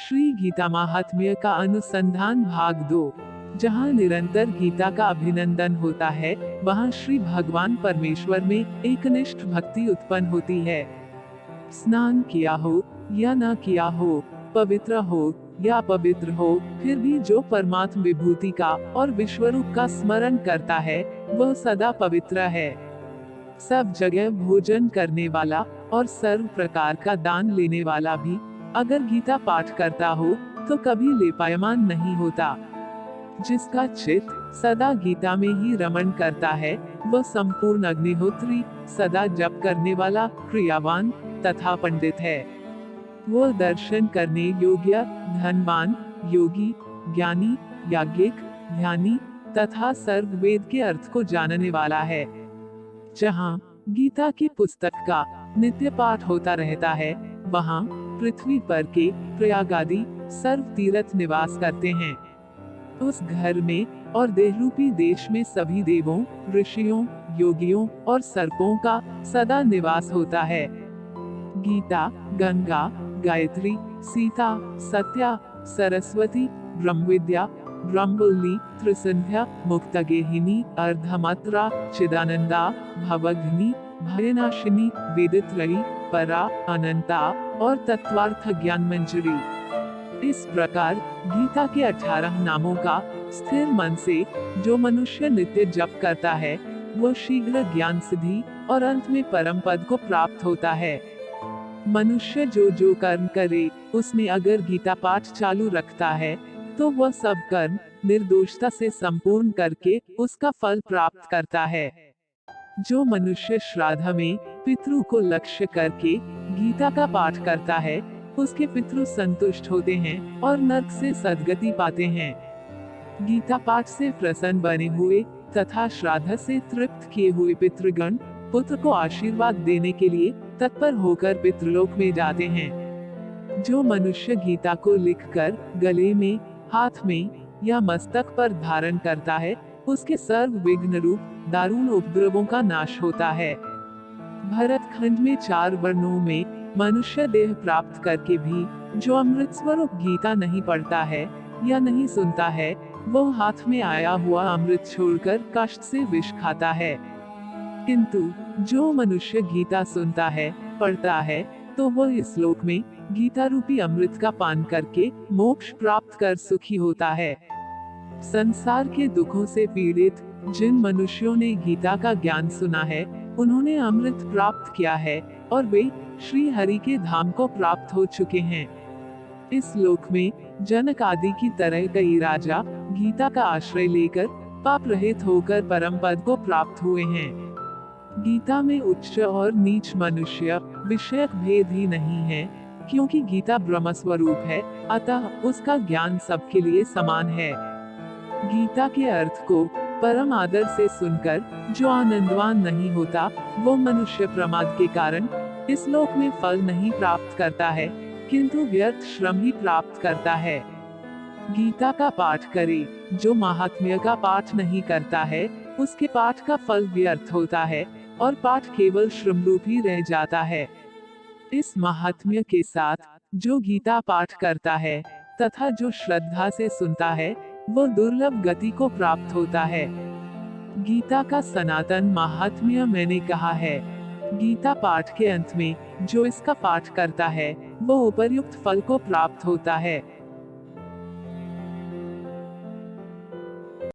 श्री गीता महात्म्य का अनुसंधान भाग 2। जहाँ निरंतर गीता का अभिनंदन होता है, वहाँ श्री भगवान परमेश्वर में एकनिष्ठ भक्ति उत्पन्न होती है। स्नान किया हो या न किया हो, पवित्र हो या अपवित्र हो, फिर भी जो परमात्म विभूति का और विश्वरूप का स्मरण करता है, वह सदा पवित्र है। सब जगह भोजन करने वाला और सर्व प्रकार का दान लेने वाला भी अगर गीता पाठ करता हो तो कभी लेपायमान नहीं होता। जिसका चित्त सदा गीता में ही रमण करता है, वह संपूर्ण अग्निहोत्री, सदा जप करने वाला, क्रियावान तथा पंडित है। वो दर्शन करने योग्य, धनवान, योगी, ज्ञानी, याज्ञिक, ध्यानी तथा सर्व वेद के अर्थ को जानने वाला है। जहाँ गीता की पुस्तक का नित्य पाठ होता रहता है, वहाँ पृथ्वी पर के प्रयाग आदि सर्व तीर्थ निवास करते हैं। उस घर में और देहरूपी देश में सभी देवों, ऋषियों, योगियों और सर्पों का सदा निवास होता है। गीता, गंगा, गायत्री, सीता, सत्या, सरस्वती, ब्रह्मविद्या, ब्रह्मवल्ली, त्रिसंध्या, मुक्तगेहिनी, अर्धमात्रा, चिदानंदा, भवघ्नी, भयनाशिनी, वेदित्रयी, परा, अनंता और तत्वार्थ ज्ञान मंजरी। इस प्रकार गीता के 18 नामों का स्थिर मन से जो मनुष्य नित्य जप करता है, वह शीघ्र ज्ञान सिद्धि और अंत में परम पद को प्राप्त होता है। मनुष्य जो कर्म करे, उसमें अगर गीता पाठ चालू रखता है, तो वह सब कर्म निर्दोषता से संपूर्ण करके उसका फल प्राप्त करता है। जो मनुष्य श्राद्ध में पितृ को लक्ष्य करके गीता का पाठ करता है, उसके पितृ संतुष्ट होते हैं और नरक से सद्गति पाते हैं। गीता पाठ से प्रसन्न बने हुए तथा श्राद्ध से तृप्त किए हुए पितृगण पुत्र को आशीर्वाद देने के लिए तत्पर होकर पितृलोक में जाते हैं। जो मनुष्य गीता को लिखकर गले में, हाथ में या मस्तक पर धारण करता है, उसके सर्व विघ्न रूप दारुण उपद्रवों का नाश होता है। भरत खंड में 4 वर्णों में मनुष्य देह प्राप्त करके भी जो अमृत स्वरूप गीता नहीं पढ़ता है या नहीं सुनता है, वो हाथ में आया हुआ अमृत छोड़कर कष्ट से विष खाता है। किंतु जो मनुष्य गीता सुनता है, पढ़ता है, तो वह इस लोक में गीता रूपी अमृत का पान करके मोक्ष प्राप्त कर सुखी होता है। संसार के दुखों से पीड़ित जिन मनुष्यों ने गीता का ज्ञान सुना है, उन्होंने अमृत प्राप्त किया है और वे श्री हरि के धाम को प्राप्त हो चुके हैं। इस लोक में जनक आदि की तरह कई राजा गीता का आश्रय लेकर पाप रहित होकर परम पद को प्राप्त हुए हैं। गीता में उच्च और नीच मनुष्य विषयक भेद ही नहीं है, क्योंकि गीता ब्रह्म स्वरूप है, अतः उसका ज्ञान सबके लिए समान है। गीता के अर्थ को परम आदर से सुनकर जो आनंदवान नहीं होता, वो मनुष्य प्रमाद के कारण इस लोक में फल नहीं प्राप्त करता है, किंतु व्यर्थ श्रम ही प्राप्त करता है। गीता का पाठ करे, जो महात्म्य का पाठ नहीं करता है, उसके पाठ का फल व्यर्थ होता है और पाठ केवल श्रम रूप ही रह जाता है। इस महात्म्य के साथ जो गीता पाठ करता है तथा जो श्रद्धा से सुनता है, वो दुर्लभ गति को प्राप्त होता है। गीता का सनातन महात्म्य मैंने कहा है। गीता पाठ के अंत में जो इसका पाठ करता है, वो उपर्युक्त फल को प्राप्त होता है।